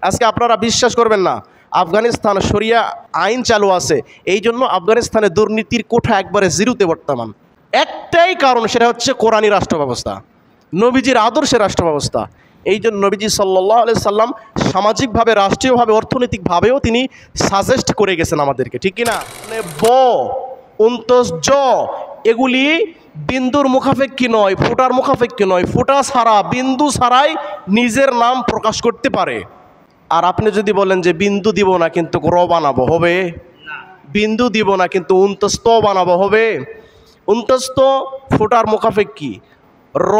আজকে আপনারা বিশ্বাস করবেন না, আফগানিস্তান শরিয়া আইন চালু আছে, এই জন্য আফগানিস্তানে দুর্নীতির কোঠা একবারে জিরোতে বর্তমান। একটাই কারণ, সেটা হচ্ছে কোরআনী রাষ্ট্র ব্যবস্থা, নবীজির আদর্শের রাষ্ট্র ব্যবস্থা। এই জন্য নবীজি সাল্লাল্লাহু আলাইহি সাল্লাম সামাজিকভাবে, রাষ্ট্রীয়ভাবে, অর্থনৈতিকভাবেও তিনি সাজেস্ট করে গেছেন আমাদেরকে, ঠিক কিনা? মানে ব উন্তস জ এগুলি বিন্দুর মুখাপেক্ষী নয়, ফুটার মুখাপেক্ষী নয়। ফুটা ছাড়া, বিন্দু ছাড়াই নিজের নাম প্রকাশ করতে পারে। আর আপনি যদি বলেন যে বিন্দু দিব না কিন্তু র বানাবো, হবে? বিন্দু দিব না কিন্তু উন্তস্ত বানাবো, হবে? উন্তস্ত ফুটার মুখাপেক্ষী, র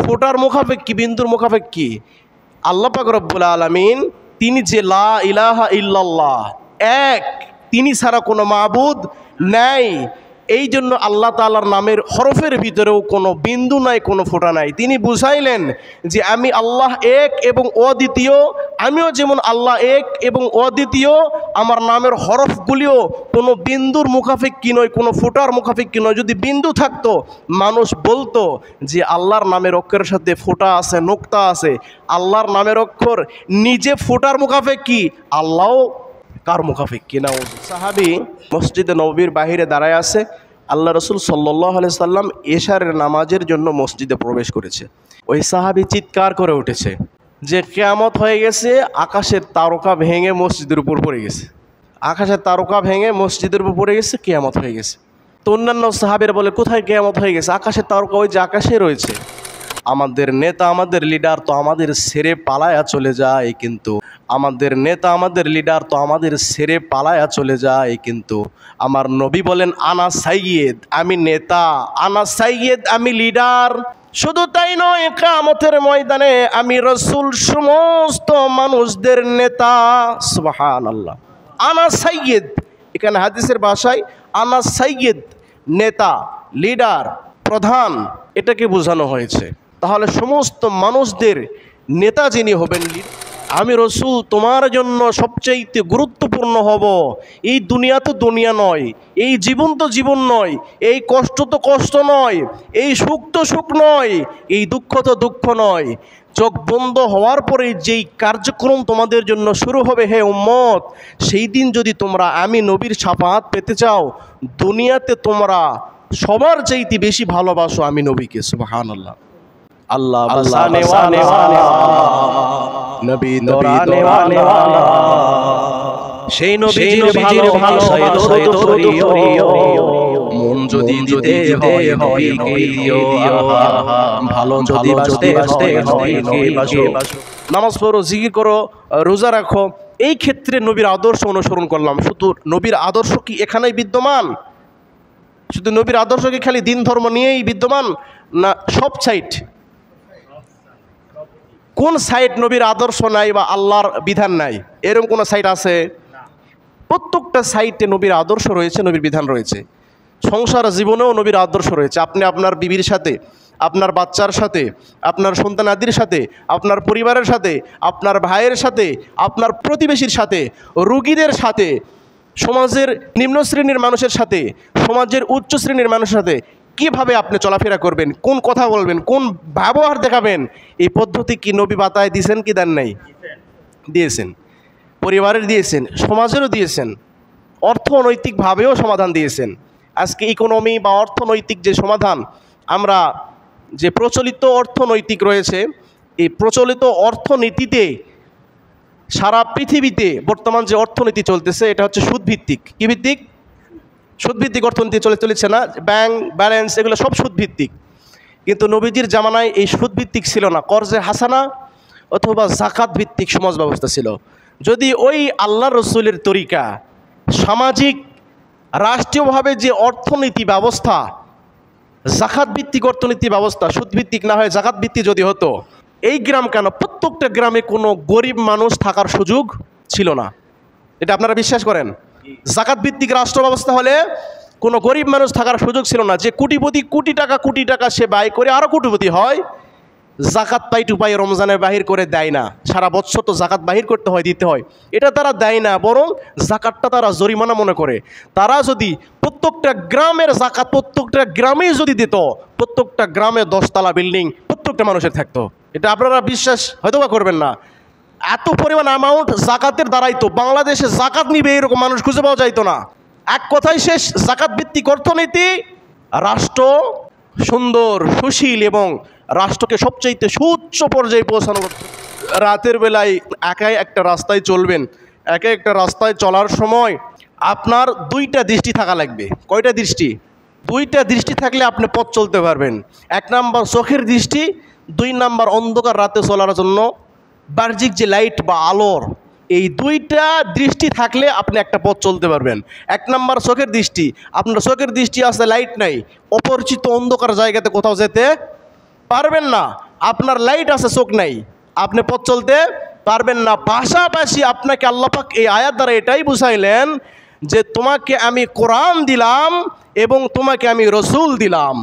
ফুটার মুখাপেক্ষী, বিন্দুর মুখাপেক্ষী। আল্লাহ পাক রব্বুল আলামিন তিনি যে লা ইলাহা ইল্লাল্লাহ, এক, তিনি ছাড়া কোনো মাবুদ নাই। এই জন্য আল্লাহ তাআলার নামের হরফের ভিতরেও কোনো বিন্দু নাই, কোনো ফোঁটা নাই। তিনি বুঝাইলেন যে আমি আল্লাহ এক এবং অদ্বিতীয়, আমিও যেমন আল্লাহ এক এবং অদ্বিতীয়, আমার নামের হরফগুলিও কোনো বিন্দুর মুখাপেক্ষী নয়, কোনো ফোঁটার মুখাপেক্ষী নয়। যদি বিন্দু থাকতো মানুষ বলতো যে আল্লাহর নামের অক্ষরের সাথে ফোঁটা আছে, নোক্তা আছে। আল্লাহর নামের অক্ষর নিজে ফোঁটার মুখাপেক্ষী, আল্লাহও কার মুখাপেক্ষী না? সাহাবী মসজিদে নববীর বাহিরে দাঁড়ায় আছে, আল্লাহ রসুল সাল্লাল্লাহু আলাইহি সাল্লাম এশারের নামাজের জন্য মসজিদে প্রবেশ করেছে। ওই সাহাবী চিৎকার করে উঠেছে যে কিয়ামত হয়ে গেছে, আকাশের তারকা ভেঙে মসজিদের উপর পড়ে গেছে, আকাশের তারকা ভেঙে মসজিদের উপর পড়ে গেছে, কিয়ামত হয়ে গেছে। তো অন্যান্য সাহাবীরা বলে কোথায় কিয়ামত হয়ে গেছে? আকাশের তারকা ওই যে আকাশে রয়েছে। আমাদের নেতা, আমাদের লিডার তো আমাদের ছেড়ে পালায়া চলে যায়, কিন্তু আমাদের নেতা, আমাদের লিডার তো আমাদের ছেড়ে পালায়া চলে যায়, কিন্তু আমার নবী বলেন আনা সাইয়্যিদ, আমি নেতা, আনা সাইয়্যিদ, আমি লিডার। শুধু তাই নয়, কিয়ামতের ময়দানে আমি রাসূল সমস্ত মানুষদের নেতা। সুবহানাল্লাহ, আনা সাইয়্যিদ, এখানে হাদিসের ভাষায় আনা সাইয়্যিদ, নেতা, লিডার, প্রধান, এটাকে বোঝানো হয়েছে। তাহলে সমস্ত মানুষদের নেতা যিনি হবেন, আমি রসুল তোমার জন্য সবচাইতে গুরুত্বপূর্ণ হব। এই দুনিয়া তো দুনিয়া নয়, এই জীবন তো জীবন নয়, এই কষ্ট তো কষ্ট নয়, এই সুখ তো সুখ নয়, এই দুঃখ তো দুঃখ নয়। চোখ বন্ধ হওয়ার পরে যেই কার্যক্রম তোমাদের জন্য শুরু হবে, হে উম্মত, সেই দিন যদি তোমরা আমি নবীর শাফাআত পেতে চাও, দুনিয়াতে তোমরা সবার চাইতে বেশি ভালোবাসো আমি নবীকে। সুবহানাল্লাহ। আল্লাহ বাসানে ওয়ালা, নবী দরানে ওয়ালা, সেই নবীজির ভালোবাসায় দরুদ করিও, মন যদি দিতে হয় নবীকে দিও, ভালো যদি বাসতে বাসতে নবীকে বাসো। নামাজ পড়ো, জিকির করো, রোজা রাখো, এই ক্ষেত্রে নবীর আদর্শ অনুসরণ করলাম। শুধু নবীর আদর্শ কি এখানেই বিদ্যমান? শুধু নবীর আদর্শ কি খালি দিন ধর্ম নিয়েই বিদ্যমান না সব সাইড? কোন সাইড নবীর আদর্শ নাই বা আল্লাহর বিধান নাই, এরকম কোন সাইড আছে? প্রত্যেকটা সাইডে নবীর আদর্শ রয়েছে, নবীর বিধান রয়েছে। সংসার জীবনেও নবীর আদর্শ রয়েছে। আপনি আপনার বিবির সাথে, আপনার বাচ্চার সাথে, আপনার সন্তানাদির সাথে, আপনার পরিবারের সাথে, আপনার ভাইয়ের সাথে, আপনার প্রতিবেশীর সাথে, রোগীদের সাথে, সমাজের নিম্ন শ্রেণীর মানুষের সাথে, সমাজের উচ্চ শ্রেণীর মানুষের সাথে কিভাবে আপনি চলাফেরা করবেন, কোন কথা বলবেন, কোন ব্যবহার দেখাবেন, এই পদ্ধতি কি নবী বাতায় দিয়েছেন কি দেন নাই? দিয়েছেন। পরিবারের দিয়েছেন, সমাজেরও দিয়েছেন, অর্থনৈতিকভাবেও সমাধান দিয়েছেন। আজকে ইকোনমি বা অর্থনৈতিক যে সমাধান, আমরা যে প্রচলিত অর্থনৈতিক রয়েছে, এই প্রচলিত অর্থনীতিতে সারা পৃথিবীতে বর্তমান যে অর্থনীতি চলতেছে, এটা হচ্ছে সুদভিত্তিক। কি ভিত্তিক? সুদভিত্তিক অর্থনীতি চলেছে না? ব্যাংক ব্যালেন্স এগুলো সব সুদভিত্তিক। কিন্তু নবীজির জামানায় এই সুদভিত্তিক ছিল না, কর্জে হাসানা অথবা জাকাত ভিত্তিক সমাজ ব্যবস্থা ছিল। যদি ওই আল্লাহ রসুলের তরিকা, সামাজিক রাষ্ট্রীয়ভাবে যে অর্থনীতি ব্যবস্থা, জাকাত ভিত্তিক অর্থনীতি ব্যবস্থা, সুদভিত্তিক না হয় জাকাত ভিত্তিক যদি হতো, এই গ্রাম কেন প্রত্যেকটা গ্রামে কোনো গরিব মানুষ থাকার সুযোগ ছিল না। এটা আপনারা বিশ্বাস করেন? জাকাত ভিত্তিক রাষ্ট্র ব্যবস্থা হলে কোনো গরিব মানুষ থাকার সুযোগ ছিল না। যে কোটিপতি কোটি টাকা সে ব্যয় করে আরও কোটিপতি হয়, জাকাত পাই টুপাই রমজানে বাহির করে দেয় না। সারা বছর তো জাকাত বাহির করতে হয়, দিতে হয়, এটা তারা দেয় না, বরং জাকাতটা তারা জরিমানা মনে করে। তারা যদি প্রত্যেকটা গ্রামের জাকাত প্রত্যেকটা গ্রামেই যদি দিত, প্রত্যেকটা গ্রামে 10 তলা বিল্ডিং প্রত্যেকটা মানুষের থাকতো। এটা আপনারা বিশ্বাস হয়তো বা করবেন না, এত পরিমাণ অ্যামাউন্ট জাকাতের দাঁড়াইতো, বাংলাদেশে জাকাত নিবে এরকম মানুষ খুঁজে পাওয়া যাইতো না। এক কথায় শেষ, জাকাত ভিত্তিক অর্থনীতি রাষ্ট্র সুন্দর সুশীল এবং রাষ্ট্রকে সবচাইতে সুউচ্চ পর্যায়ে পৌঁছানো। রাতের বেলায় একাই একটা রাস্তায় চলবেন, একা একটা রাস্তায় চলার সময় আপনার দুইটা দৃষ্টি থাকা লাগবে। কয়টা দৃষ্টি? দুইটা দৃষ্টি থাকলে আপনি পথ চলতে পারবেন। এক নাম্বার চোখের দৃষ্টি, দুই নাম্বার অন্ধকার রাতে চলার জন্য বাহ্যিক যে লাইট বা আলোর, এই দুইটা দৃষ্টি থাকলে আপনি একটা পথ চলতে পারবেন। এক নাম্বার চোখের দৃষ্টি, আপনার চোখের দৃষ্টি আছে, লাইট নাই, অপরিচিত অন্ধকার জায়গাতে কোথাও যেতে পারবেন না। আপনার লাইট আছে, চোখ নাই, আপনি পথ চলতে পারবেন না। পাশাপাশি আপনাকে আল্লাহ পাক এই আয়াত দ্বারা এটাই বুঝাইলেন যে তোমাকে আমি কোরআন দিলাম এবং তোমাকে আমি রসুল দিলাম।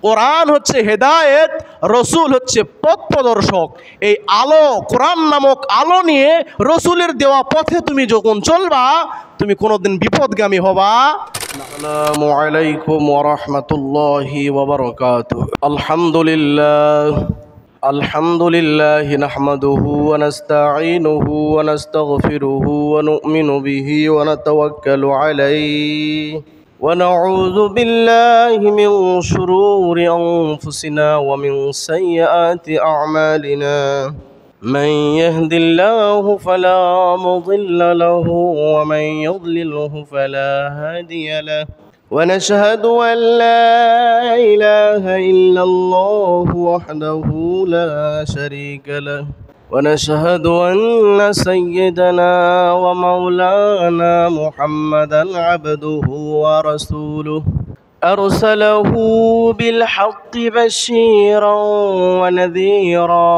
কোরআন হচ্ছে হেদায়েত, রসুল হচ্ছে পথ প্রদর্শক। এই আলো, কোরআন নামক আলো নিয়ে রসুলের দেওয়া পথে তুমি যখন চলবা, তুমি কোনোদিন বিপদগামী হবা। আসসালামু আলাইকুম ওয়া রাহমাতুল্লাহি ওয়া বারাকাতুহু। আলহামদুলিল্লাহ নাহমাদুহু ওয়া নাস্তাঈনুহু ওয়া নাস্তাগফিরুহু ওয়া নু'মিনু বিহি ওয়া নাতাওয়াক্কালু আলাইহি ওয়া নাউযু বিল্লাহি মিন শুরুরি আনফুসিনা ওয়া মিন সাইয়্যাতি আ'মালিনা। من يهد الله فلا مضل له ومن يضلله فلا هادي له ونشهد أن لا إله إلا الله وحده لا شريك له ونشهد أن سيدنا ومولانا محمدا عبده ورسوله أرسله بالحق بشيرا ونذيرا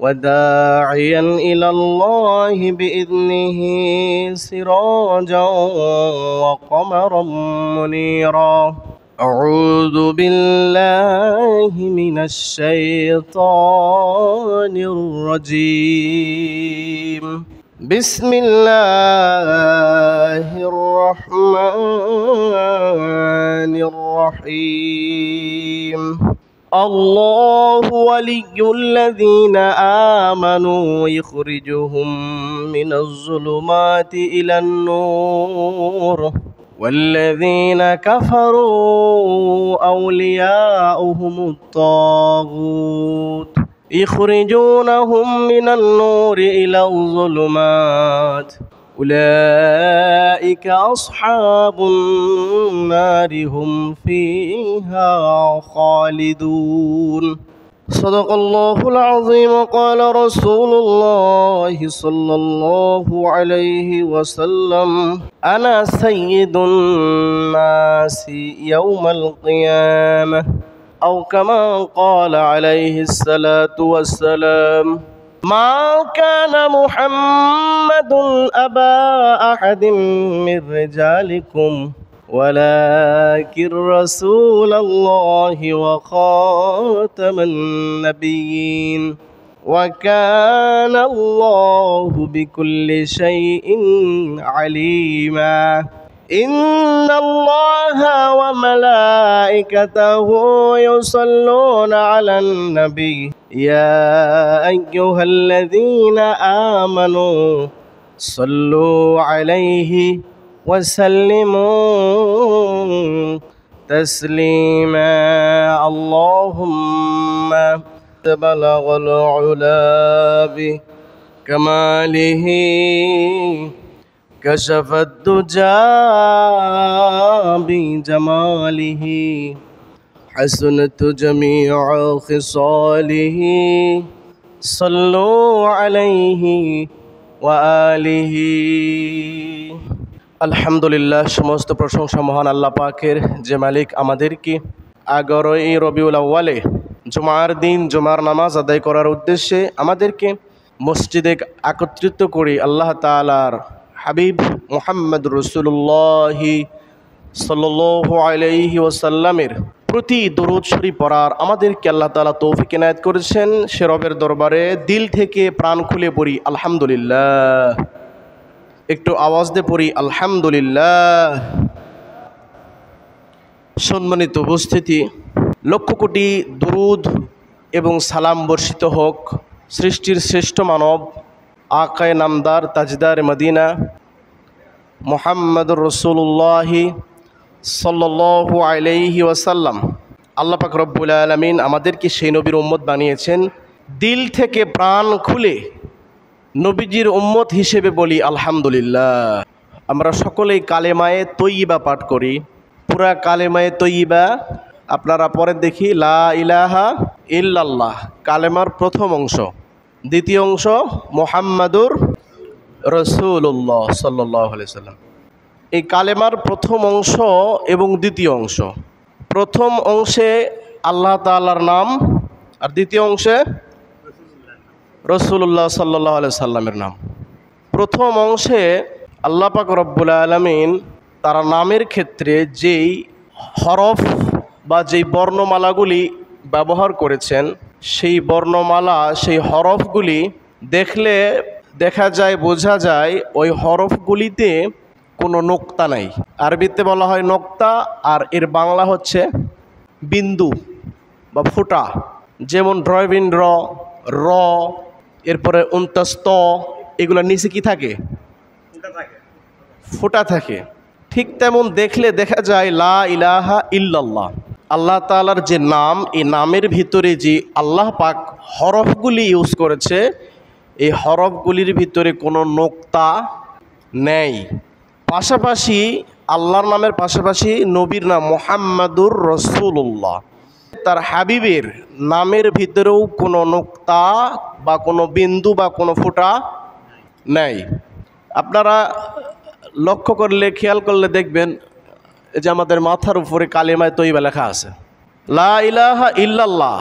وداعيا إلى الله بإذنه سراجا وقمرا منيرا. أعوذ بالله من الشيطان الرجيم. بسم الله الرحمن الرحيم. الله ولي الذين آمنوا يخرجهم من الظلمات إلى النور والذين كفروا أولياؤهم الطاغوت يخرجونهم من النور إلى الظلمات أولئك أصحاب النار هم فيها خالدون. صدق الله العظيم. قال رسول الله صلى الله عليه وسلم أنا سيد الناس يوم القيامة أو كما قال عليه الصلاة والسلام. ما كان محمد أبا أحد من رجالكم ولكن رسول الله وخاتم النبيين وكان الله بكل شيء عليما. إن الله وملائكته يصلون على النبي يا أيها الذين آمنوا صلوا عليه وسلموا تسليما. اللهم بلغ العلا بكماله كشف الدجى بجماله حسنت جميع خصاله صلوا عليه وآله. আলহামদুলিল্লাহ, সমস্ত প্রশংসা মহান আল্লাহ পাকের, যে মালিক আমাদেরকে 11ই রবিউল আউয়ালে জুমার দিন জুমার নামাজ আদায় করার উদ্দেশ্যে আমাদেরকে মসজিদে একত্রিত করে আল্লাহ তাআলার হাবিব মুহাম্মদ রাসূলুল্লাহ সাল্লাল্লাহু আলাইহি ওয়াসাল্লামের প্রতি দরুদ শরীফ পড়ার আমাদেরকে আল্লাহ তাআলা তৌফিক এনায়েত করেছেন। সে রবের দরবারে দিল থেকে প্রাণ খুলে পড়ি আলহামদুলিল্লাহ। একটু আওয়াজ দিয়ে পড়ি আলহামদুলিল্লাহ। সম্মানিত উপস্থিতি, লক্ষ কোটি দরুদ এবং সালাম বর্ষিত হোক সৃষ্টির শ্রেষ্ঠ মানব আকায়ে নামদার তাজদার মদিনা মুহাম্মদুর রাসূলুল্লাহি সাল্লাল্লাহু আলাইহি ওয়াসাল্লাম। আল্লাহ পাক রব্বুল আলামিন আমাদেরকে সেই নবীর উম্মত বানিয়েছেন। দিল থেকে প্রাণ খুলে নবীজির উম্মত হিসেবে বলি আলহামদুলিল্লাহ। আমরা সকলেই কালেমায়ে তৈয়িবা পাঠ করি। পুরা কালেমায়ে তৈয়িবা আপনারা পরে দেখি লা ইলাহা ইল্লাল্লাহ কালেমার প্রথম অংশ, দ্বিতীয় অংশ মুহাম্মাদুর রাসূলুল্লাহ সাল্লাল্লাহু আলাইহি সাল্লাম। এই কালেমার প্রথম অংশ এবং দ্বিতীয় অংশ, প্রথম অংশে আল্লাহ তাআলার নাম আর দ্বিতীয় অংশে রাসূলুল্লাহ সাল্লাল্লাহু আলাইহি সাল্লামের নাম। প্রথম অংশে আল্লাহ পাক রব্বুল আলামিন তার নামের ক্ষেত্রে যেই হরফ বা যেই বর্ণমালাগুলি ব্যবহার করেছেন, সেই বর্ণমালা সেই হরফগুলি দেখলে দেখা যায়, বোঝা যায় ওই হরফগুলিতে কোনো নোক্তা নাই। আরবিতে বলা হয় নোক্তা, আর এর বাংলা হচ্ছে বিন্দু বা ফোঁটা। যেমন ড্রয়বিন র, র, এরপরে উন্তস্ত, এগুলোর নিচে কি থাকে? ফোঁটা থাকে। ঠিক তেমন দেখলে দেখা যায় লা ইলাহা ইল্লাল্লাহ আল্লাহ তাআলার যে নাম, এই নামের ভিতরে যে আল্লাহ পাক হরফগুলি ইউজ করেছে, এই হরফগুলির ভিতরে কোনো নোক্তা নেই। পাশাপাশি আল্লাহর নামের পাশাপাশি নবীর নাম মুহাম্মাদুর রাসূলুল্লাহ, তার হাবিবের নামের ভিতরেও কোনো নোক্তা বা কোনো বিন্দু বা কোনো ফোঁটা নেই। আপনারা লক্ষ্য করলে, খেয়াল করলে দেখবেন যে আমাদের মাথার উপরে কালেমায়ে তৈয়বা লেখা আছে লা ইলাহা ইল্লাল্লাহ।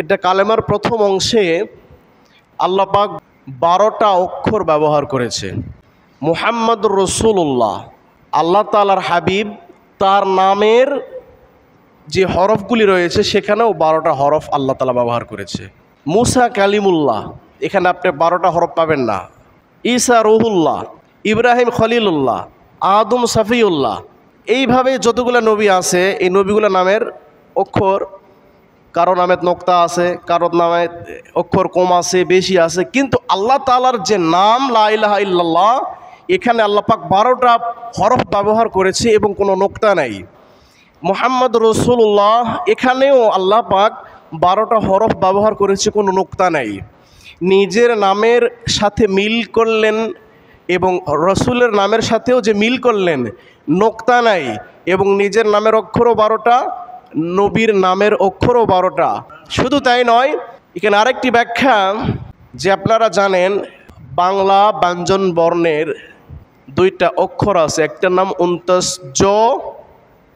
এটা কালেমার প্রথম অংশে আল্লাহ পাক 12টা অক্ষর ব্যবহার করেছে। মুহাম্মাদুর রাসূলুল্লাহ আল্লাহ তাআলার হাবিব, তার নামের যে হরফগুলি রয়েছে সেখানেও 12টা হরফ আল্লাহ তাআলা ব্যবহার করেছে। মুসা কালিমুল্লাহ, এখানে আপনি 12টা হরফ পাবেন না। ঈসা রুহুল্লাহ, ইব্রাহিম খলিলুল্লাহ, আদম সাফিউল্লাহ, এইভাবে যতগুলো নবী আছে এই নবীগুলো নামের অক্ষর কারো নামে নোক্তা আছে, কারোর নামে অক্ষর কম আছে, বেশি আছে, কিন্তু আল্লাহ তাআলার যে নাম লা ইলাহা ইল্লাল্লাহ, এখানে আল্লাহ পাক 12টা হরফ ব্যবহার করেছে এবং কোনো নোক্তা নাই। মুহাম্মদ রাসূলুল্লাহ, এখানেও আল্লাহ পাক 12টা হরফ ব্যবহার করেছে, কোনো নোক্তা নাই। নিজের নামের সাথে মিল করলেন এবং রসুলের নামের সাথেও যে মিল করলেন, নোক্তা নাই, এবং নিজের নামের অক্ষরও 12টা, নবীর নামের অক্ষরও 12টা। শুধু তাই নয়, এখানে আরেকটি ব্যাখ্যা যে আপনারা জানেন বাংলা ব্যঞ্জন বর্ণের 2টা অক্ষর আছে, একটার নাম জ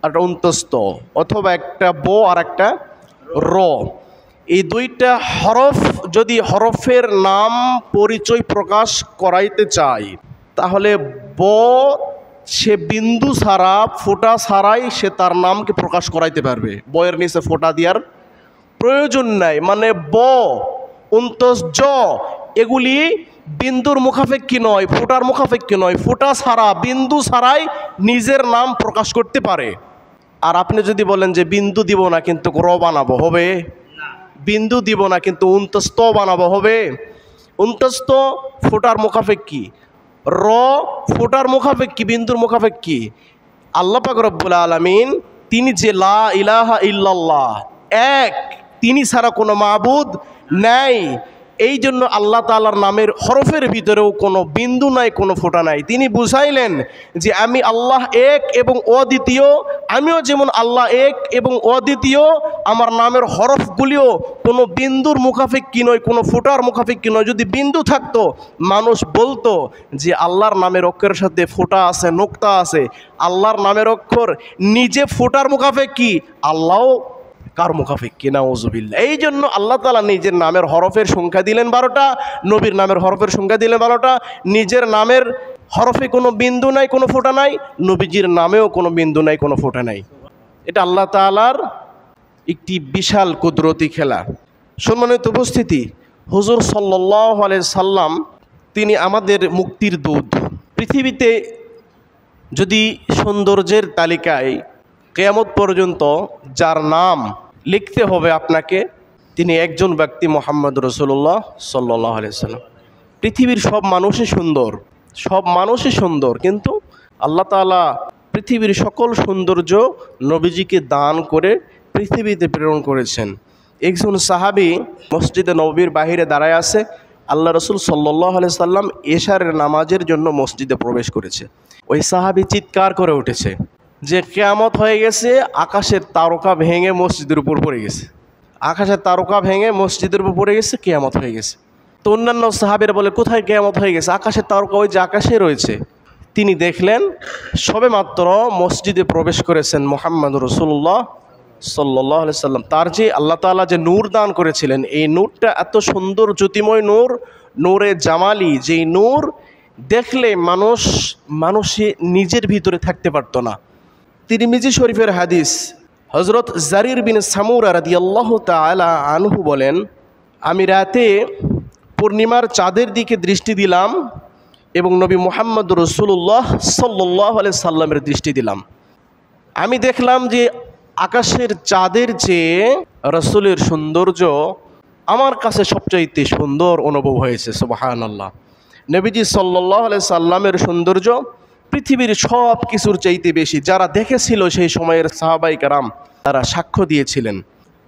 আর উন্তস্ত, অথবা একটা ব আর একটা র। এই 2টা হরফ যদি হরফের নাম পরিচয় প্রকাশ করাইতে চায়, তাহলে ব সে বিন্দু ছাড়া, ফোঁটা ছাড়াই সে তার নামকে প্রকাশ করাইতে পারবে। বয়ের নিচে ফোঁটা দেওয়ার প্রয়োজন নাই। মানে ব, জ এগুলি বিন্দুর মুখাপেক্ষী নয়, ফোঁটার মুখাপেক্ষী নয়, ফোঁটা ছাড়া, বিন্দু ছাড়াই নিজের নাম প্রকাশ করতে পারে। আর আপনি যদি বলেন যে বিন্দু দিব না কিন্তু র বানাবো, হবে? বিন্দু দিব না কিন্তু উন্তস্ত বানাবো, হবে? উন্তস্ত ফোঁটার মুখাপেক্ষী, র ফোঁটার মুখাপেক্ষী, বিন্দুর মুখাপেক্ষী। আল্লাহ পাক রব্বুল আলামিন তিনি যে লা ইলাহা ইল্লাল্লাহ, এক, তিনি ছাড়া কোনো মাবুদ নাই। এই জন্য আল্লাহ তাআলার নামের হরফের ভিতরেও কোনো বিন্দু নাই, কোনো ফোঁটা নাই। তিনি বুঝাইলেন যে আমি আল্লাহ এক এবং অদ্বিতীয়, আমিও যেমন আল্লাহ এক এবং অদ্বিতীয়, আমার নামের হরফগুলিও কোনো বিন্দুর মুখাপেক্ষী নয়, কোনো ফোঁটার মুখাপেক্ষী নয়। যদি বিন্দু থাকতো মানুষ বলতো যে আল্লাহর নামের অক্ষরের সাথে ফোঁটা আছে, নোক্তা আছে। আল্লাহর নামের অক্ষর নিজে ফোঁটার মুখাপেক্ষী, আল্লাহও কার মুখাপেক্ষী, নাউযুবিল্লাহ। এই জন্য আল্লাহ তাআলা নিজের নামের হরফের সংখ্যা দিলেন 12টা, নবীর নামের হরফের সংখ্যা দিলেন 12টা। নিজের নামের হরফে কোনো বিন্দু নাই, কোনো ফোঁটা নাই, নবীজির নামেও কোনো বিন্দু নাই, কোনো ফোঁটা নাই। এটা আল্লাহ তাআলার একটি বিশাল কুদরতি খেলা। সম্মানিত উপস্থিতি, হুজুর সাল্লাল্লাহু আলাইহি সাল্লাম তিনি আমাদের মুক্তির দূত। পৃথিবীতে যদি সৌন্দর্যের তালিকায় কিয়ামত পর্যন্ত যার নাম লিখতে হবে আপনাকে, তিনি একজন ব্যক্তি, মুহাম্মদ রাসূলুল্লাহ সাল্লাল্লাহু আলাইহি সাল্লাম। পৃথিবীর সব মানুষই সুন্দর, সব মানুষই সুন্দর, কিন্তু আল্লাহ তাআলা পৃথিবীর সকল সৌন্দর্য নবীজিকে দান করে পৃথিবীতে প্রেরণ করেছেন। একজন সাহাবী মসজিদে নববীর বাহিরে দাঁড়ায় আছে, আল্লাহ রসুল সাল্লাল্লাহু আলাইহি সাল্লাম এশারের নামাজের জন্য মসজিদে প্রবেশ করেছে। ওই সাহাবী চিৎকার করে উঠেছে যে কিয়ামত হয়ে গেছে, আকাশের তারকা ভেঙে মসজিদের উপর পড়ে গেছে, আকাশের তারকা ভেঙে মসজিদের উপর পড়ে গেছে, কিয়ামত হয়ে গেছে। তো অন্যান্য সাহাবীরা বলে, কোথায় কিয়ামত হয়ে গেছে? আকাশের তারকা ওই যে আকাশে রয়েছে। তিনি দেখলেন সবেমাত্র মসজিদে প্রবেশ করেছেন মুহাম্মদ রাসূলুল্লাহ সাল্লাল্লাহু আলাইহি সাল্লাম। তার যে আল্লাহ তাআলা যে নূর দান করেছিলেন, এই নূরটা এত সুন্দর জ্যোতিময় নূর, নূরে জামালি, যেই নূর দেখলে মানুষে নিজের ভিতরে থাকতে পারতো না। তিরমিজি শরীফের হাদিস, হযরত জারির বিন সামুরা রাদিয়াল্লাহু তাআলা আনহু বলেন, আমি রাতে পূর্ণিমার চাঁদের দিকে দৃষ্টি দিলাম এবং নবী মুহাম্মদ রাসূলুল্লাহ সাল্লাল্লাহু আলাইহি সাল্লামের দৃষ্টি দিলাম। আমি দেখলাম যে আকাশের চাঁদের চেয়ে রাসূলের সৌন্দর্য আমার কাছে সবচাইতে সুন্দর অনুভব হয়েছে। সুবহানাল্লাহ। নবীজি সাল্লাল্লাহু আলাইহি সাল্লামের সৌন্দর্য পৃথিবীর সব কিছুর চাইতে বেশি। যারা দেখেছিল সেই সময়ের সাহাবায়ে কেরাম তারা সাক্ষ্য দিয়েছিলেন।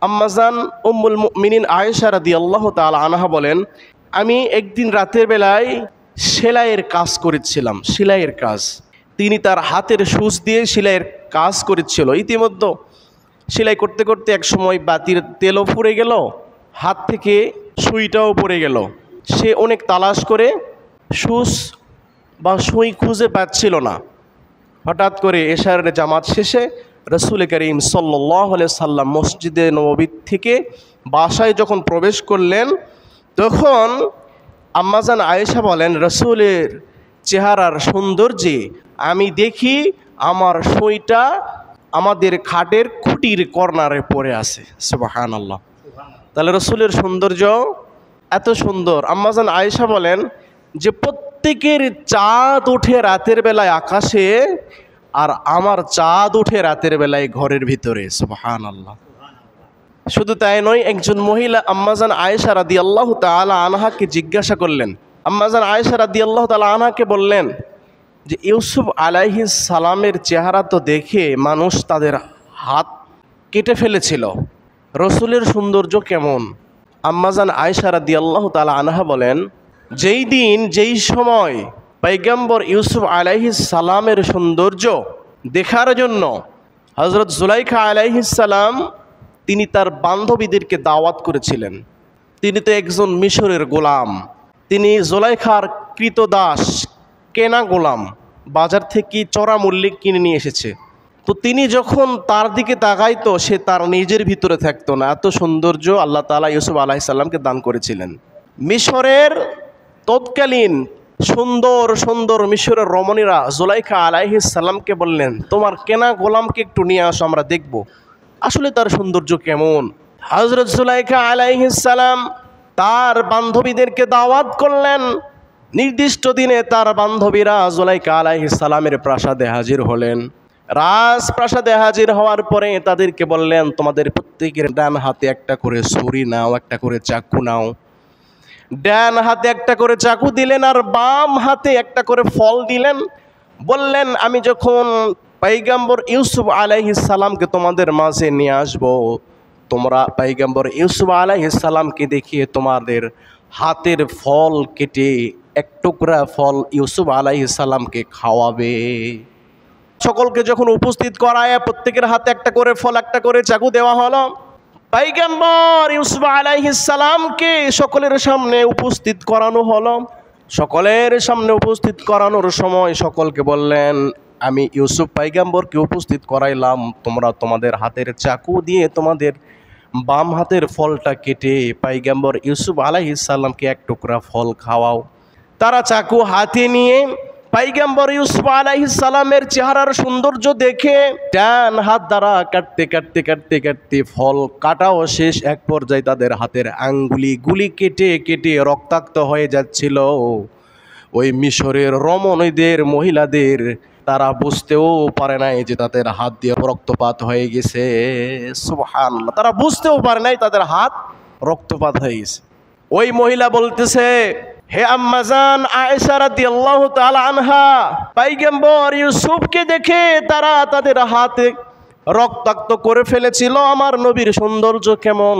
আম্মাজান উম্মুল মুমিনিন আয়েশা রাদিয়াল্লাহু তাআলা আনহা বলেন, আমি একদিন রাতের বেলায় সেলাইয়ের কাজ করেছিলাম, সেলাইয়ের কাজ। তিনি তার হাতের সূচ দিয়ে সেলাইয়ের কাজ করেছিল। ইতিমধ্যে সেলাই করতে করতে এক সময় বাতির তেলও ফুরে গেল, হাত থেকে সুইটাও পড়ে গেল। সে অনেক তালাশ করে সূচ বা সুই খুঁজে পাচ্ছিল না। হঠাৎ করে এশারের জামাত শেষে রাসূল করিম সাল্লাল্লাহু আলাইহি সাল্লাম মসজিদে নববী থেকে বাসায় যখন প্রবেশ করলেন, তখন আম্মাজান আয়েশা বলেন, রাসূলের চেহারার সৌন্দর্যে আমি দেখি আমার সুইটা আমাদের খাটের খুঁটির কর্নারে পড়ে আছে। সুবহানাল্লাহ। তাহলে রাসূলের সৌন্দর্য এত সুন্দর। আম্মাজান আয়েশা বলেন যে প্রত্যেকের চাঁদ ওঠে রাতের বেলায় আকাশে, আর আমার চাঁদ ওঠে রাতের বেলায় ঘরের ভিতরে। সুবহানাল্লাহ। শুধু তাই নয়, একজন মহিলা আম্মাজান আয়েশা রাদিয়াল্লাহু তাআলা আনহাকে জিজ্ঞাসা করলেন। আম্মাজান আয়েশা রাদিয়াল্লাহু তাআলা আনহাকে বললেন যে ইউসুফ আলাইহিস সালামের চেহারা তো দেখে মানুষ তাদের হাত কেটে ফেলেছিল, রসুলের সৌন্দর্য কেমন? আম্মাজান আয়েশা রাদিয়াল্লাহু তাআলা আনহা বলেন, যেই দিন যেই সময় পয়গম্বর ইউসুফ আলাইহিস সালামের সৌন্দর্য দেখার জন্য হযরত জুলাইখা আলাইহিস সালাম তিনি তার বান্ধবীদেরকে দাওয়াত করেছিলেন। তিনি তো একজন মিশরের গোলাম, তিনি জুলাইখার কৃতদাস, কেনা গোলাম, বাজার থেকে চড়া মূল্যে কিনে নিয়ে এসেছে। তো তিনি যখন তার দিকে তাকাইতো, সে তার নিজের ভিতরে থাকতো না। এত সৌন্দর্য আল্লাহ তাআলা ইউসুফ আলাইহিস সালামকে দান করেছিলেন। মিশরের তৎকালীন সুন্দর সুন্দর মিশরের রমণীরা জুলাইখা আলাইহিস সালামকে বললেন, তোমার কেনা গোলামকে একটু নিয়ে আসো, আমরা দেখব আসলে তার সৌন্দর্য কেমন। হযরত জুলাইখা আলাইহিস সালাম তার বান্ধবীদেরকে দাওয়াত করলেন। নির্দিষ্ট দিনে তার বান্ধবীরা জুলাইখা আলাইহিস সালামের প্রাসাদে হাজির হলেন। রাজপ্রাসাদে হাজির হওয়ার পরে তাদেরকে বললেন, তোমাদের প্রত্যেকের ডান হাতে একটা করে ছুরি নাও, একটা করে চাকু নাও। ডান হাতে একটা করে চাকু দিলেন আর বাম হাতে একটা করে ফল দিলেন। বললেন, আমি যখন পয়গম্বর ইউসুফ আলাইহিস সালামকে তোমাদের মাঝে নিয়ে আসব, তোমরা পয়গম্বর ইউসুফ আলাইহিস সালামকে দেখিয়ে তোমাদের হাতের ফল কেটে এক টুকরা ফল ইউসুফ আলাইহিস সালামকে খাওয়াবে। সকলকে যখন উপস্থিত করায় প্রত্যেকের হাতে একটা করে ফল, একটা করে চাকু দেওয়া হলো। পয়গম্বর ইউসুফ আলাইহিস সালামকে সকলের সামনে উপস্থিত করানো হলো। সকলের সামনে উপস্থিত করানোর সময় সকলকে বললেন, আমি ইউসুফ পয়গম্বরকে উপস্থিত করাইলাম, তোমরা তোমাদের হাতের চাকু দিয়ে তোমাদের বাম হাতের ফলটা কেটে পয়গম্বর ইউসুফ আলাইহিস সালামকে এক টুকরা ফল খাওয়াও। তারা চাকু হাতে নিয়ে পয়গম্বর ইউসুফ আলাইহিস সালামের চেহারার সৌন্দর্য দেখে ডান হাত দ্বারা কাটতে কাটতে কাটতে কাটতে ফল কাটাও শেষ। এক পর্যায়ে তাদের হাতের আঙ্গুলিগুলি কেটে কেটে রক্তাক্ত হয়ে যাচ্ছিল। ওই মিশরের রমণীদের, মহিলাদের, তারা বুঝতেও পারে নাই যে তাদের হাত দিয়ে রক্তপাত হয়ে গেছে। সুবহানাল্লাহ। তারা বুঝতেও পারে নাই তাদের হাত রক্তপাত হয়ে গেছে। ওই মহিলা বলতেছে, হে আম্মাজান আয়েশা রাদিয়াল্লাহু তাআলা আনহা, পয়গম্বর ইউসুফকে দেখে তারা তাদের হাতে রক্তাক্ত করে ফেলেছিল। আমার নবীর সৌন্দর্য কেমন?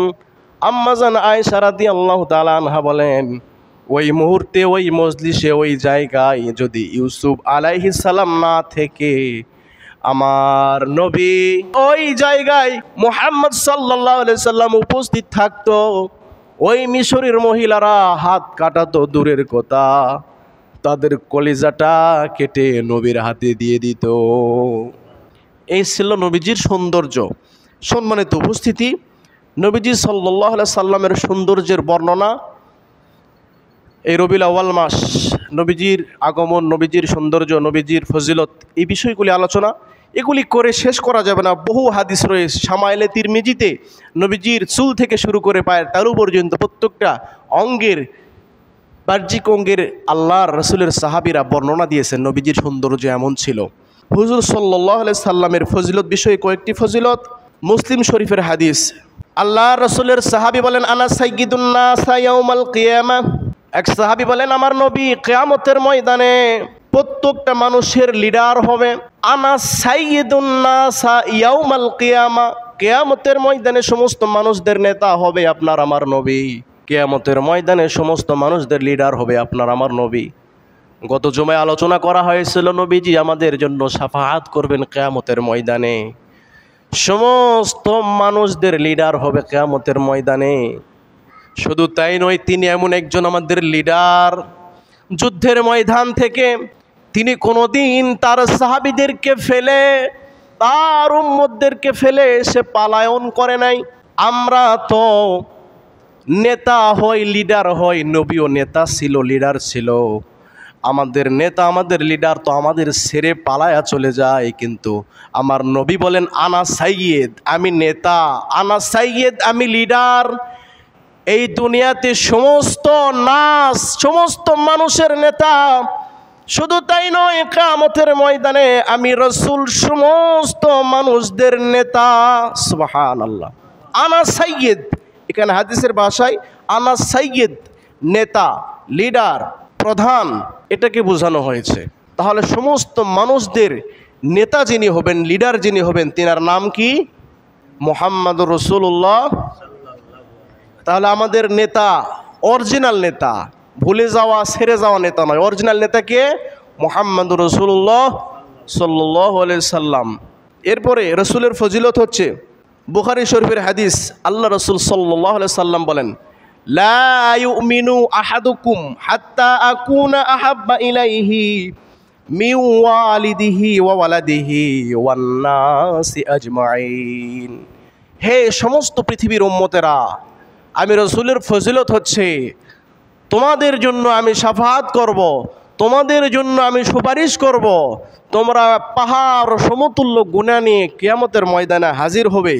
আম্মাজান আয়েশা রাদিয়াল্লাহু তাআলা আনহা বলেন, ওই মুহূর্তে, ওই মজলিসে, ওই জায়গায় যদি ইউসুফ আলাইহিস সালাম না থেকে আমার নবী ওই জায়গায় মুহাম্মদ সাল্লাল্লাহু আলাইহি সাল্লাম উপস্থিত থাকতো, ওই মিশরের মহিলারা হাত কাটা তো দূরের কথা, তাদের কলিজাটা কেটে নবীর হাতে দিয়ে দিত। এই ছিল নবীজির সৌন্দর্য। সম্মানিত উপস্থিতি, নবীজি সাল্লাল্লাহু আলাইহি সাল্লামের সৌন্দর্যের বর্ণনা এই রবিউল আউয়াল মাস, নবীজির আগমন, নবীজির সৌন্দর্য, নবীজির ফজিলত, এই বিষয়গুলি আলোচনা, এগুলি করে শেষ করা যাবে না। বহু হাদিস রয়েছে। শামাইলে তিরমিজিতে নবীজির চুল থেকে শুরু করে পায়ের তালু পর্যন্ত প্রত্যেকটা অঙ্গের, বাহ্যিক অঙ্গের আল্লাহর রসুলের সাহাবীরা বর্ণনা দিয়েছেন নবীজির সৌন্দর্য এমন ছিল। হুজুর সাল্লাল্লাহু আলাইহি সাল্লামের ফজিলত বিষয়ে কয়েকটি ফজিলত। মুসলিম শরীফের হাদিস, আল্লাহর রসুলের সাহাবী বলেন, আনা সাইয়্যিদুন নাস ইয়াউমাল কিয়ামা। এক সাহাবী বলেন, আমার নবী কিয়ামতের ময়দানে প্রত্যেকটা মানুষের লিডার হবে। আনা সাইয়্যিদুন নাস ইয়াউমাল কিয়ামা, কিয়ামতের ময়দানে সমস্ত মানুষদের নেতা হবে আপনার আমার নবী। কিয়ামতের ময়দানে সমস্ত মানুষদের লিডার হবে আপনার আমার নবী। গত জুমায় আলোচনা করা হয়েছিল নবীজি আমাদের জন্য শাফাআত করবেন কিয়ামতের ময়দানে। সমস্ত মানুষদের লিডার হবে কিয়ামতের ময়দানে। শুধু তাই নয়, তিনি এমন একজন আমাদের লিডার, যুদ্ধের ময়দান থেকে তিনি কোনোদিন তার সাহাবীদেরকে ফেলে, তার উম্মতদেরকে ফেলে সে পালায়ন করে নাই। আমরা তো নেতা হই, লিডার হই, নবীও নেতা ছিল, লিডার ছিল। আমাদের নেতা, আমাদের লিডার তো আমাদের ছেড়ে পালায়া চলে যায়, কিন্তু আমার নবী বলেন, আনা সাইয়্যিদ, আমি নেতা, আনা সাইয়্যিদ, আমি লিডার। এই দুনিয়াতে সমস্ত নাস, সমস্ত মানুষের নেতা। শুধু তাই নয়, কিয়ামতের ময়দানে আমি রাসূল সমস্ত মানুষদের নেতা। সুবহানাল্লাহ। আনা সাইয়্যিদ, এখানে হাদিসের ভাষায় আনা সাইয়্যিদ, নেতা, লিডার, প্রধান, এটাকে বোঝানো হয়েছে। তাহলে সমস্ত মানুষদের নেতা যিনি হবেন, লিডার যিনি হবেন, তিনার নাম কি? মুহাম্মাদুর রাসূলুল্লাহ। তাহলে আমাদের নেতা, অরিজিনাল নেতা, ভুলে যাওয়া, ছেড়ে যাওয়া নেতা নয়, অরিজিনাল নেতা কে? মুহাম্মাদুর রাসূলুল্লাহ সাল্লাল্লাহু আলাইহি সাল্লাম। এরপরে রসুলের ফজিলত হচ্ছে, বুখারী শরীফের হাদিস, আল্লাহ রসুল সাল্লাল্লাহু আলাইহি সাল্লাম বলেন, লা ইউমিনু আহাদুকুম হাত্তা আকুনা আহাব্বা ইলাইহি মিন ওয়ালিদিহি ওয়া ওয়ালাদিহি ওয়ান নাসি আজমাইন। হে সমস্ত পৃথিবীর উম্মতেরা, আমি রসুলের ফজিলত হচ্ছে তোমাদের জন্য আমি শাফাআত করব, তোমাদের জন্য আমি সুপারিশ করব। তোমরা পাহাড় সমতুল্য গুনাহ নিয়ে কিয়ামতের ময়দানে হাজির হবে।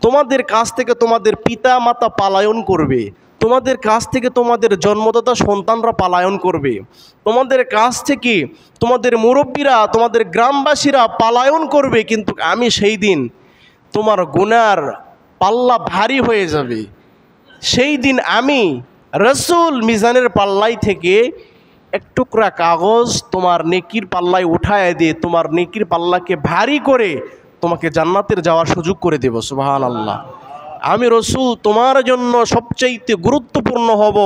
তোমাদের কাছ থেকে তোমাদের পিতা মাতা পালায়ন করবে, তোমাদের কাছ থেকে তোমাদের জন্মদাতা সন্তানরা পালায়ন করবে, তোমাদের কাছ থেকে তোমাদের মুরব্বীরা, তোমাদের গ্রামবাসীরা পালায়ন করবে। কিন্তু আমি সেই দিন তোমার গুনার পাল্লা ভারী হয়ে যাবে। সেই দিন আমি রসুল মিজানের পাল্লাই থেকে এক টুকরা কাগজ তোমার নেকির পাল্লায় উঠায় দিয়ে তোমার নেকির পাল্লাকে ভারী করে তোমাকে জান্নাতের যাওয়ার সুযোগ করে দেব। সুবহানাল্লাহ। আমি রসুল তোমার জন্য সবচাইতে গুরুত্বপূর্ণ হব।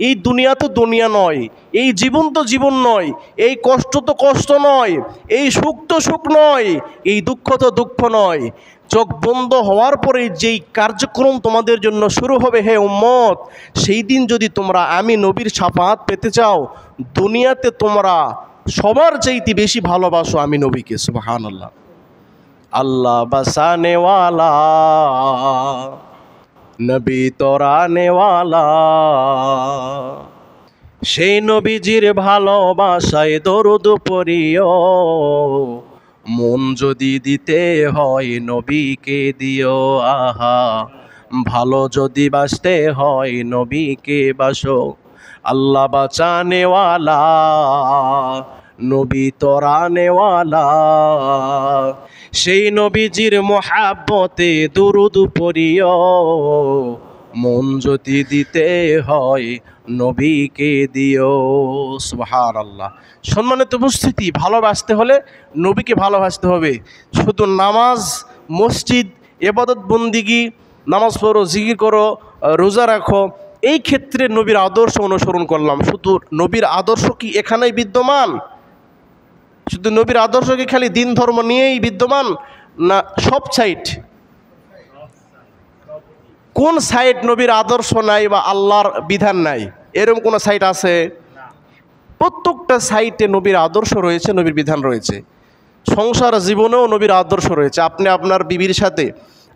এই দুনিয়া তো দুনিয়া নয়, এই জীবন তো জীবন নয়, এই কষ্ট তো কষ্ট নয়, এই সুখ তো সুখ নয়, এই দুঃখ তো দুঃখ নয়। চোখ বন্ধ হওয়ার পরে যেই কার্যক্রম তোমাদের জন্য শুরু হবে, হে উম্মত, সেই দিন যদি তোমরা আমি নবীর শাফাআত পেতে চাও, দুনিয়াতে তোমরা সবার চাইতে বেশি ভালোবাসো আমি নবীকে। সুবহানাল্লাহ। আল্লাহ বাসানে ওয়ালা, নবী তোরানে ওয়ালা, সেই নবীজির ভালোবাসায় দরুদ পড়িও। মন যদি দিতে হয় নবীকে দিও, আহা ভালো যদি বাসতে হয় নবীকে বাসো। আল্লাহ বাঁচানে ওয়ালা, নবী তোরানে ওয়ালা, সেই নবীজির মোহাব্বতে দুরুদ পড়িও। মন যদি দিতে হয় নবীকে দিও। সুবহানাল্লাহ। সম্মানিত উপস্থিতি, ভালোবাসতে হলে নবীকে ভালোবাসতে হবে। শুধু নামাজ, মসজিদ, ইবাদত বন্দিগি, নামাজ পড়ো, জিকির করো, রোজা রাখো, এই ক্ষেত্রে নবীর আদর্শ অনুসরণ করলাম। শুধু নবীর আদর্শ কি এখানেই বিদ্যমান? শুধু নবীর আদর্শ কি খালি দিন ধর্ম নিয়েই বিদ্যমান, না সব সাইড? কোন সাইড নবীর আদর্শ নাই বা আল্লাহর বিধান নাই, এরকম কোন সাইট আছে? প্রত্যেকটা সাইটে নবীর আদর্শ রয়েছে, নবীর বিধান রয়েছে। সংসার জীবনেও নবীর আদর্শ রয়েছে। আপনি আপনার বিবির সাথে,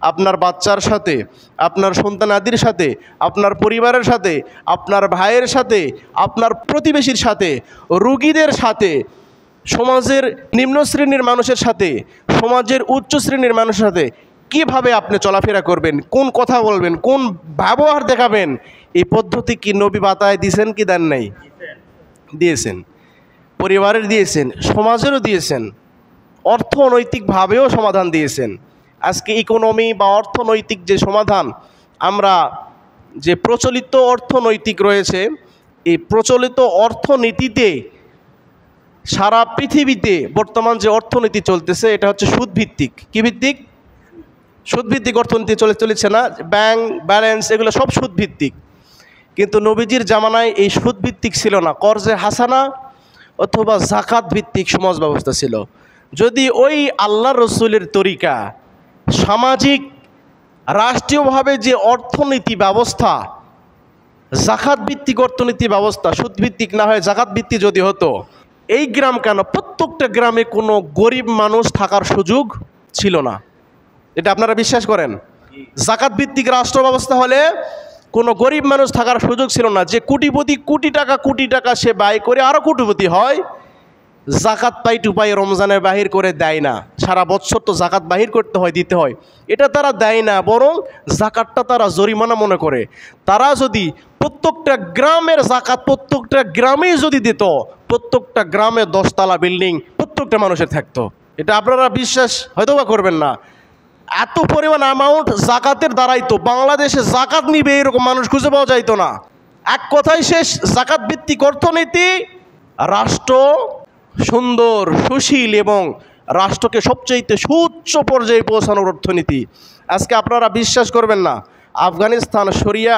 আপনার বাচ্চার সাথে, আপনার সন্তানাদির সাথে, আপনার পরিবারের সাথে, আপনার ভাইয়ের সাথে, আপনার প্রতিবেশীর সাথে, রোগীদের সাথে, সমাজের নিম্ন শ্রেণীর মানুষের সাথে, সমাজের উচ্চ শ্রেণীর মানুষের সাথে কিভাবে আপনি চলাফেরা করবেন, কোন কথা বলবেন, কোন ব্যবহার দেখাবেন, এই পদ্ধতি কি নবী বাতায় দিয়েছেন কি দেন নাই? দিয়েছেন। পরিবারের দিয়েছেন, সমাজেরও দিয়েছেন, অর্থনৈতিকভাবেও সমাধান দিয়েছেন। আজকে ইকোনমি বা অর্থনৈতিক যে সমাধান, আমরা যে প্রচলিত অর্থনৈতিক রয়েছে, এই প্রচলিত অর্থনীতিতে সারা পৃথিবীতে বর্তমান যে অর্থনীতি চলতেছে এটা হচ্ছে সুদভিত্তিক। কি ভিত্তিক? সুদভিত্তিক অর্থনীতি চলেছে না? ব্যাংক ব্যালেন্স এগুলো সব সুদভিত্তিক। কিন্তু নবীজির জামানায় এই সুদভিত্তিক ছিল না, কর্জে হাসানা অথবা জাকাত ভিত্তিক সমাজ ব্যবস্থা ছিল। যদি ওই আল্লাহ রসুলের তরিকা সামাজিক রাষ্ট্রীয়ভাবে যে অর্থনীতি ব্যবস্থা, জাকাত ভিত্তিক অর্থনীতি ব্যবস্থা, সুদভিত্তিক না হয় জাকাত ভিত্তিক যদি হতো, এই গ্রাম কেন প্রত্যেকটা গ্রামে কোনো গরিব মানুষ থাকার সুযোগ ছিল না। এটা আপনারা বিশ্বাস করেন? জাকাত ভিত্তিক রাষ্ট্র ব্যবস্থা হলে কোনো গরিব মানুষ থাকার সুযোগ ছিল না। যে কোটিপতি কোটি টাকা সে ব্যয় করে আরও কোটিপতি হয়, জাকাত পাই টুপাই রমজানের বাহির করে দেয় না। সারা বছর তো জাকাত বাহির করতে হয়, দিতে হয়, এটা তারা দেয় না, বরং জাকাতটা তারা জরিমানা মনে করে। তারা যদি প্রত্যেকটা গ্রামের জাকাত প্রত্যেকটা গ্রামেই যদি দিত, প্রত্যেকটা গ্রামে 10 তলা বিল্ডিং প্রত্যেকটা মানুষের থাকতো। এটা আপনারা বিশ্বাস হয়তো বা করবেন না। এত পরিমাণ অ্যামাউন্ট জাকাতের দ্বারাই তো বাংলাদেশে জাকাত নিবে এরকম মানুষ খুঁজে পাওয়া যাইতো না। এক কথাই শেষ, জাকাত ভিত্তিক অর্থনীতি রাষ্ট্র সুন্দর, সুশীল এবং রাষ্ট্রকে সবচেয়ে সুউচ্চ পর্যায়ে পৌঁছানোর অর্থনীতি। আজকে আপনারা বিশ্বাস করবেন না, আফগানিস্তান শরিয়া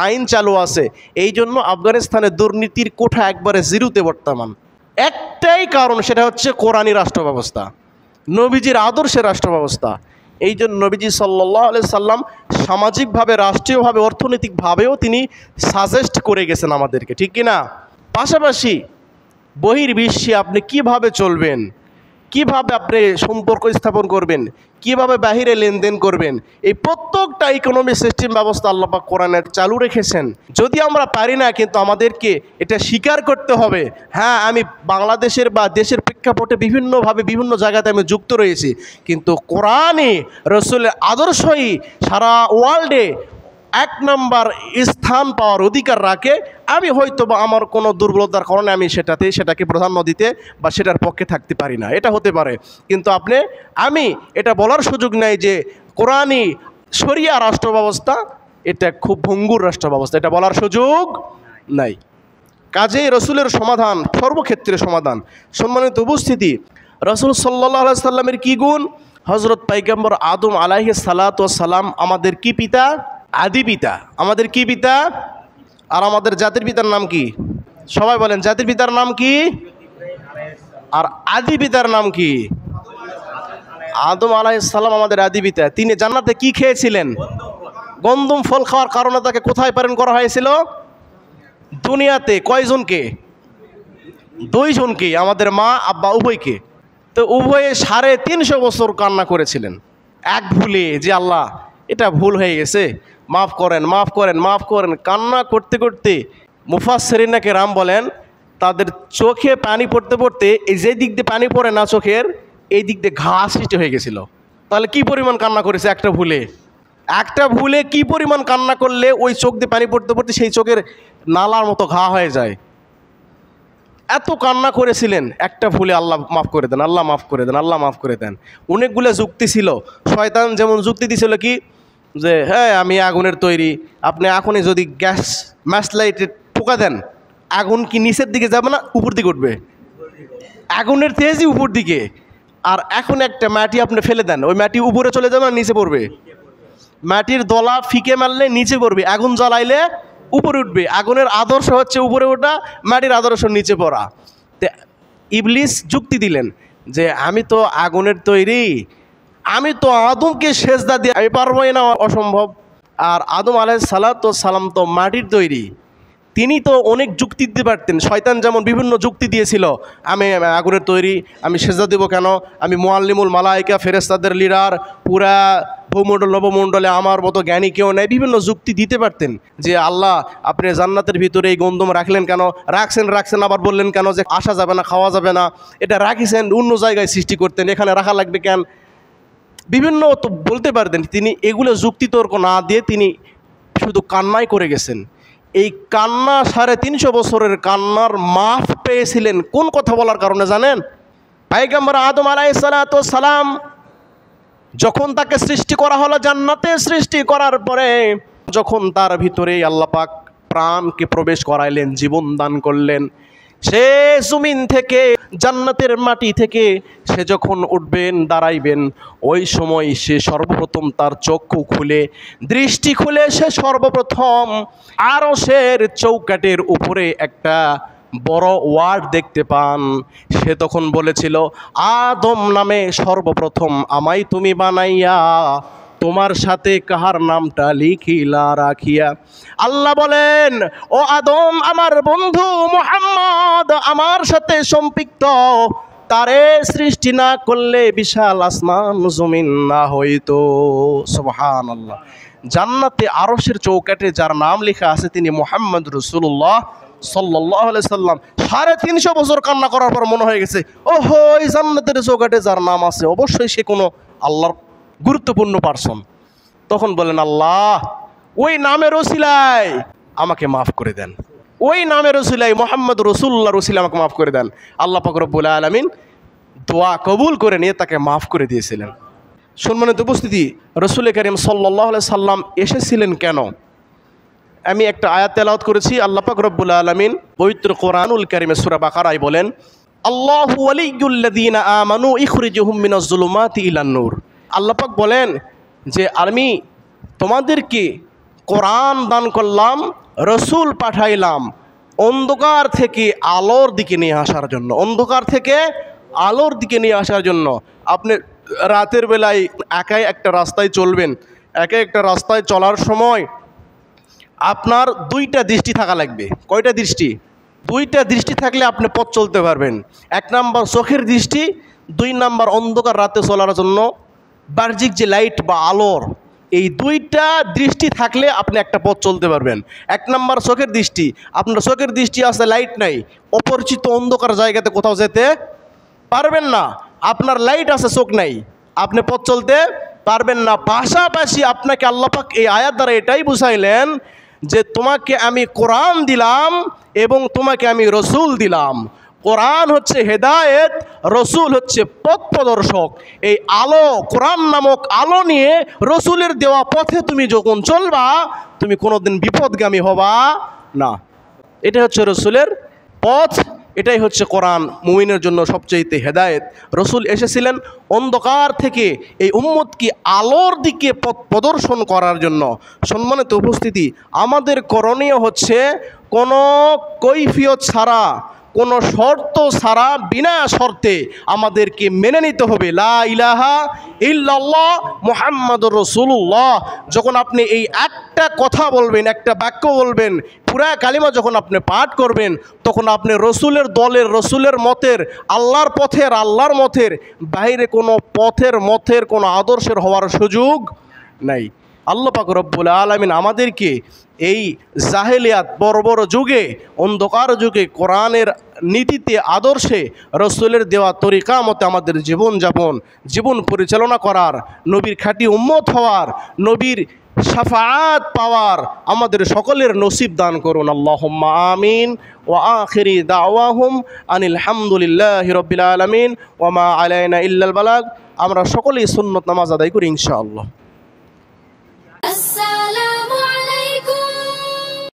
আইন চালু আছে, এই জন্য আফগানিস্তানে দুর্নীতির কোঠা একবারে জিরোতে বর্তমান। একটাই কারণ, সেটা হচ্ছে কোরআনী রাষ্ট্র ব্যবস্থা, নবীজির আদর্শের রাষ্ট্র ব্যবস্থা। এই জন্য নবীজি সাল্লাল্লাহু আলাইহি সাল্লাম সামাজিকভাবে, রাষ্ট্রীয়ভাবে, অর্থনৈতিকভাবেও তিনি সাজেস্ট করে গেছেন আমাদেরকে, ঠিক কিনা? পাশাপাশি বহির্বিশ্বে আপনি কিভাবে চলবেন, কিভাবে আপনি সম্পর্ক স্থাপন করবেন, কিভাবে বাহিরে লেনদেন করবেন, এই প্রত্যেকটা ইকোনমিক সিস্টেম ব্যবস্থা আল্লাহ পাক কোরআনে চালু রেখেছেন। যদি আমরা পারি না, কিন্তু আমাদেরকে এটা স্বীকার করতে হবে। হ্যাঁ, আমি বাংলাদেশের বা দেশের প্রেক্ষাপটে বিভিন্নভাবে বিভিন্ন জায়গাতে আমি যুক্ত রয়েছি, কিন্তু কোরআনে রসুলের আদর্শই সারা ওয়ার্ল্ডে 1 নম্বর স্থান পাওয়ার অধিকার রাখে। আমি হয়তো বা আমার কোনো দুর্বলতার কারণে আমি সেটাকে প্রাধান্য দিতে বা সেটার পক্ষে থাকতে পারি না, এটা হতে পারে। কিন্তু আমি এটা বলার সুযোগ নেই যে কোরআনী শরিয়া রাষ্ট্র ব্যবস্থা এটা খুব ভঙ্গুর রাষ্ট্র ব্যবস্থা, এটা বলার সুযোগ নাই। কাজেই রসুলের সমাধান সর্বক্ষেত্রে সমাধান। সম্মানিত উপস্থিতি, রসুল সাল্লাল্লাহু আলাইহি সাল্লামের কি গুণ? হযরত পয়গম্বর আদম আলাইহিস সালাতু ওয়াস সালাম আমাদের কি পিতা? আদি পিতা। আমাদের কি পিতা? আর আমাদের জাতির পিতার নাম কি? সবাই বলেন, জাতির পিতার নাম কি আর আদি পিতার নাম কি? আদম আলাইহিস সালাম আমাদের আদি পিতা। তিনি জান্নাতে কি খেয়েছিলেন? গন্ধম ফল খাওয়ার কারণে তাকে কোথায় প্রেরণ করা হয়েছিল? দুনিয়াতে। কয়জনকে? 2 জনকে, আমাদের মা আব্বা উভয়কে। তো উভয়ে 350 বছর কান্না করেছিলেন এক ভুলে, যে আল্লাহ এটা ভুল হয়ে গেছে, মাফ করেন, মাফ করেন, মাফ করেন। কান্না করতে করতে মুফাসসিরিন কেরাম বলেন, তাদের চোখে পানি পড়তে পড়তে এই যে দিক দিয়ে পানি পড়ে না চোখের, এই দিক দিয়ে ঘা সৃষ্টি হয়ে গেছিল। তাহলে কি পরিমাণ কান্না করেছে একটা ভুলে? একটা ভুলে কি পরিমাণ কান্না করলে ওই চোখ দিয়ে পানি পড়তে পড়তে সেই চোখের নালার মতো ঘা হয়ে যায়। এত কান্না করেছিলেন একটা ভুলে, আল্লাহ মাফ করে দেন, আল্লাহ মাফ করে দেন, আল্লাহ মাফ করে দেন। অনেকগুলো যুক্তি ছিল। শয়তান যেমন যুক্তি দিছিল কি, যে হ্যাঁ আমি আগুনের তৈরি, আপনি এখনই যদি গ্যাস ম্যাচ লাইটে পোকা দেন, আগুন কি নিচের দিকে যাবে না উপর দিকে উঠবে? আগুনের তেজই উপর দিকে। আর এখন একটা মাটি আপনি ফেলে দেন, ওই মাটি উপরে চলে যাবে না নিচে পড়বে? মাটির দলা ফিকে মারলে নিচে পড়বে, আগুন জ্বালাইলে উপরে উঠবে। আগুনের আদর্শ হচ্ছে উপরে ওঠা, মাটির আদর্শ নিচে পড়া। তে ইবলিস যুক্তি দিলেন যে আমি তো আগুনের তৈরি, আমি তো আদমকে সেজদা দিয়ে আমি পারবোই না, অসম্ভব। আর আদম আলাইহিস সালাম তো মাটির তৈরি, তিনি তো অনেক যুক্তি দিতে পারতেন। শয়তান যেমন বিভিন্ন যুক্তি দিয়েছিল, আমি আগুনের তৈরি, আমি সেজদা দেবো কেন, আমি মুআল্লিমুল মালায়েকা, ফেরেশতাদের লিডার, পুরা ভূমণ্ডল নবমণ্ডলে আমার মতো জ্ঞানী কেউ নেই, বিভিন্ন যুক্তি দিতে পারতেন যে আল্লাহ আপনি জান্নাতের ভিতরে এই গন্ধম রাখলেন কেন, রাখছেন আবার বললেন কেন যে আসা যাবে না, খাওয়া যাবে না, এটা রাখিছেন অন্য জায়গায় সৃষ্টি করতেন, এখানে রাখা লাগবে কেন, বিভিন্ন তো বলতে পারতেন। তিনি এগুলো যুক্তিতর্ক না দিয়ে তিনি শুধু কান্নাই করে গেছেন। এই কান্না 350 বছরের কান্নার মাফ পেয়েছিলেন কোন কথা বলার কারণে জানেন? পয়গম্বর আদম আলাইহিস সালাম যখন তাকে সৃষ্টি করা হলো, জান্নাতে সৃষ্টি করার পরে যখন তার ভিতরে আল্লাহ পাক প্রাণকে প্রবেশ করাইলেন, জীবন দান করলেন, সে জমিন থেকে, জান্নাতের মাটি থেকে সে যখন উঠবেন, দাঁড়াইবেন, ওই সময় সে সর্বপ্রথম তার চক্ষু খুলে, দৃষ্টি খুলে সে সর্বপ্রথম আরশের চৌকাঠের উপরে একটা বড় ওয়ার্ড দেখতে পান। সে তখন বলেছিল, আদম নামে সর্বপ্রথম আমায় তুমি বানাইয়া তোমার সাথে কাহার নামটা লিখিলা রাখিয়া। আল্লাহ বলেন, ও আদম, আমার বন্ধু মুহাম্মদ আমার সাথে সম্পৃক্ত, তারে সৃষ্টি না করলে বিশাল আসমান জমিন না হইতো। সুবহানাল্লাহ। জান্নাতে আরশের চৌকাঠে যার নাম লেখা আছে তিনি মুহাম্মদ রাসূলুল্লাহ সাল্লাল্লাহু আলাইহি সাল্লাম। 350 বছর কান্না করার পর মনে হয়ে গেছে, ওহো, এই জান্নাতের চৌকাঠে যার নাম আছে অবশ্যই সে কোনো আল্লাহর গুরুত্বপূর্ণ পার্সন। তখন বলেন, আল্লাহ ওই নামের ওসিলায় আমাকে মাফ করে দেন, ওই নামের ওসিলায় মুহাম্মদ রাসূলুল্লাহর ওসিলায় আমাকে মাফ করে দেন। আল্লাহ পাক রব্বুল আলামিন দোয়া কবুল করে নিয়ে তাকে মাফ করে দিয়েছিলেন। সম্মানিত উপস্থিতি, রাসূল করিম সাল্লাল্লাহু আলাইহি সাল্লাম এসেছিলেন কেন? আমি একটা আয়াত তেলাওয়াত করেছি। আল্লাহ পাক রব্বুল আলামিন পবিত্র কোরআনুল কারীমে সূরা বাকারায় বলেন, আল্লাহু ওয়ালিয়্যুল্লাযীনা আমানু ইখরিজুহুম মিনাজ যুলুমাতি ইলান নূর। আল্লাহ পাক বলেন যে আমি তোমাদেরকে কোরআন দান করলাম, রসুল পাঠাইলাম অন্ধকার থেকে আলোর দিকে নিয়ে আসার জন্য, অন্ধকার থেকে আলোর দিকে নিয়ে আসার জন্য। আপনি রাতের বেলায় একাই একটা রাস্তায় চলবেন, একা একটা রাস্তায় চলার সময় আপনার 2টা দৃষ্টি থাকা লাগবে। কয়টা দৃষ্টি? 2টা দৃষ্টি থাকলে আপনি পথ চলতে পারবেন। 1 নাম্বার চোখের দৃষ্টি, 2 নাম্বার অন্ধকার রাতে চলার জন্য বাহ্যিক যে লাইট বা আলোর, এই 2টা দৃষ্টি থাকলে আপনি একটা পথ চলতে পারবেন। 1 নাম্বার চোখের দৃষ্টি, আপনার চোখের দৃষ্টি আছে, লাইট নাই, অপরিচিত অন্ধকার জায়গাতে কোথাও যেতে পারবেন না। আপনার লাইট আছে, চোখ নাই, আপনি পথ চলতে পারবেন না। পাশাপাশি আপনাকে আল্লাহ পাক এই আয়াত দ্বারা এটাই বুঝাইলেন যে তোমাকে আমি কোরআন দিলাম এবং তোমাকে আমি রসুল দিলাম। কোরআন হচ্ছে হেদায়েত, রসুল হচ্ছে পথ প্রদর্শক। এই আলো, কোরআন নামক আলো নিয়ে রসুলের দেওয়া পথে তুমি যখন চলবা, তুমি কোনোদিন বিপদগামী হবা না। এটা হচ্ছে রসুলের পথ, এটাই হচ্ছে কোরআন মুমিনের জন্য সবচেয়ে হেদায়েত। রসুল এসেছিলেন অন্ধকার থেকে এই উম্মতকে আলোর দিকে পথ প্রদর্শন করার জন্য। সম্মানিত উপস্থিতি, আমাদের করণীয় হচ্ছে কোনো কৈফিয়ত ছাড়া, কোনো শর্ত ছাড়া, বিনা শর্তে আমাদেরকে মেনে নিতে হবে লা ইলাহা ইল্লাল্লাহ মুহাম্মাদুর রাসূলুল্লাহ। যখন আপনি এই একটা কথা বলবেন, একটা বাক্য বলবেন, পুরা কালিমা যখন আপনি পাঠ করবেন, তখন আপনি রসুলের দলের, রসুলের মতের, আল্লাহর পথের, আল্লাহর মতের বাইরে কোনো মতের কোনো আদর্শের হওয়ার সুযোগ নাই। আল্লাহ পাক রব্বুল আলামিন আমাদেরকে এই জাহেলিয়াত বর্বর যুগে, অন্ধকার যুগে কোরআনের নীতিতে, আদর্শে, রসুলের দেওয়া তরিকা মতে আমাদের জীবন পরিচালনা করার, নবীর খাঁটি উম্মত হওয়ার, নবীর শাফাআত পাওয়ার আমাদের সকলের নসিব দান করুন। আল্লাহুম্মা আমিন। ওয়া আখিরি দাওয়াহুম আনিল হামদুলিল্লাহি রাব্বিল আলামিন ওয়া মা আলাইনা ইল্লাল বালাগ। আমরা সকলেই সুন্নত নামাজ আদায় করি ইনশাআল্লাহ।